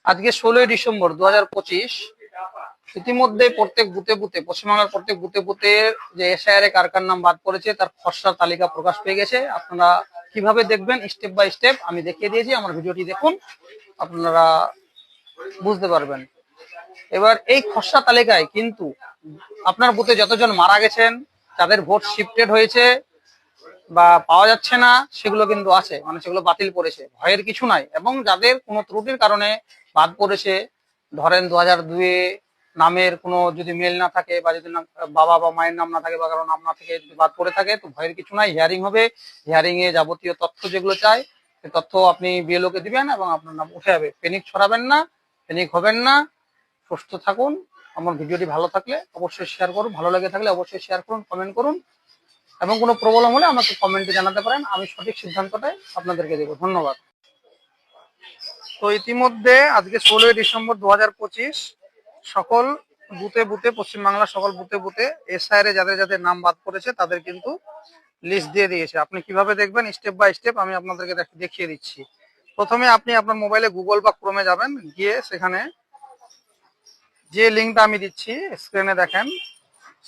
আজকে 16ই ডিসেম্বর 2025। ইতিমধ্যে প্রত্যেক বুথে বুথে পশ্চিমবাংলার প্রত্যেক বুথে বুথে যে এসআইআর কার কার নাম বাদ পড়েছে তার খসড়া তালিকা প্রকাশ পেয়ে গেছে। আপনারা কিভাবে দেখবেন স্টেপ বাই স্টেপ আমি দেখিয়ে দিয়েছি, আমার ভিডিওটি দেখুন, আপনারা বুঝতে পারবেন। এবার এই খসড়া তালিকায় কিন্তু আপনার বুথে যতজন মারা গেছেন, যাদের ভোট শিফটেড হয়েছে বা পাওয়া যাচ্ছে না, সেগুলো কিন্তু আছে, মানে সেগুলো বাতিল করেছে, ভয়ের কিছু নাই। এবং যাদের কোনো ত্রুটির কারণে বাদ পড়েছে, ধরেন 2002-এ নামের কোনো যদি মেল না থাকে, বা যদি বাবা বা মায়ের নাম না থাকে, বা কারো নাম না থেকে যদি বাদ পড়ে থাকে, তো ভয়ের কিছু নাই। হিয়ারিং হবে, হিয়ারিং এ যাবতীয় তথ্য যেগুলো চাই সে তথ্য আপনি বিএলও কে দিবেন এবং আপনার নাম উঠে যাবে। প্যানিক ছড়াবেন না, প্যানিক হবেন না, সুস্থ থাকুন। আমার ভিডিওটি ভালো থাকলে অবশ্যই শেয়ার করুন, ভালো লেগে থাকলে অবশ্যই শেয়ার করুন, কমেন্ট করুন, এবং কোনো প্রবলেম হলে আমাকে কমেন্টে জানাতে পারেন, আমি সঠিক সিদ্ধান্তটাই আপনাদেরকে দেবো। ধন্যবাদ। তো ইতিমধ্যে আজকে 16ই ডিসেম্বর 2025 সকল বুথে বুথে, পশ্চিমবাংলার সকল বুথে বুথে এসআইআর এ যাদের যাদের নাম বাদ পড়েছে তাদের কিন্তু লিস্ট দিয়ে দিয়েছে। আপনি কিভাবে দেখবেন স্টেপ বাই স্টেপ আমি আপনাদেরকে দেখিয়ে দিচ্ছি। প্রথমে আপনি আপনার মোবাইলে গুগল বা ক্রোমে যাবেন, গিয়ে সেখানে যে লিঙ্কটা আমি দিচ্ছি স্ক্রিনে দেখেন,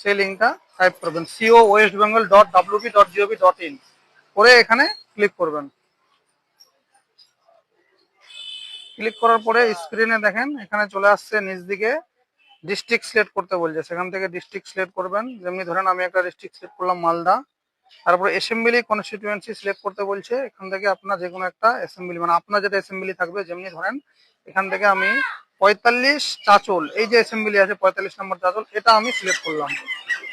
সেই লিঙ্কটা টাইপ করবেন co.westbengal.wp.gov.in করে এখানে ক্লিক করবেন। ক্লিক করার পরে স্ক্রিনে দেখেন এখানে চলে আসছে নিচ দিকে ডিস্ট্রিক্ট সিলেক্ট করতে বলছে, সেখান থেকে ডিস্ট্রিক্ট সিলেক্ট করবেন। যেমনি ধরেন আমি একটা ডিস্ট্রিক্ট সিলেক্ট করলাম মালদা। তারপরে অ্যাসেম্বলি কনস্টিটিউয়েন্সি সিলেক্ট করতে বলছে, এখান থেকে আপনার যে কোনো একটা অ্যাসেম্বলি, মানে আপনার যেটা অ্যাসেম্বলি থাকবে, যেমনি ধরেন এখান থেকে আমি 45 চাচল, এই যে অ্যাসেম্বলি আছে 45 নম্বর চাচল, এটা আমি সিলেক্ট করলাম।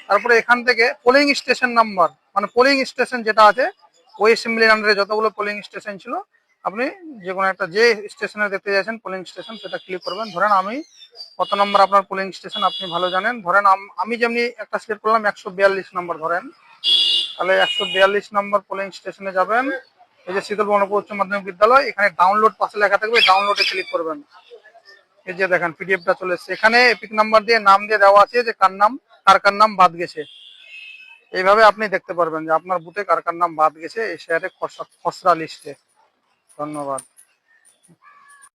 তারপরে এখান থেকে পোলিং স্টেশন নাম্বার, মানে পোলিং স্টেশন যেটা আছে ওই অ্যাসেম্বলির আন্ডারে যতগুলো পোলিং স্টেশন ছিল আপনি যে কোনো একটা, যে স্টেশনে দেখতে যাচ্ছেন পোলিং স্টেশন, সেটা ক্লিক করবেন। ধরেন আমি কত নম্বর আপনার পোলিং স্টেশন আপনি ভালো জানেন, ধরেন আমি যেমনি একটা সিলেক্ট করলাম 142 নম্বর ধরেন, তাহলে 142 নম্বর পোলিং স্টেশনে যাবেন। এই যে শীতল বনপুর উচ্চ মাধ্যমিক বিদ্যালয়, এখানে ডাউনলোড পাশে লেখা থাকবে, ডাউনলোডে ক্লিক করবেন। এই যে দেখেন পিডিএফটা চলে এসছে, এখানে এপিক নাম্বার দিয়ে নাম দিয়ে দেওয়া আছে যে কার কার নাম বাদ গেছে। এইভাবে আপনি দেখতে পারবেন যে আপনার বুথে কার কার নাম বাদ গেছে এই শেয়ারে খসড়া লিস্টে। ধন্যবাদ।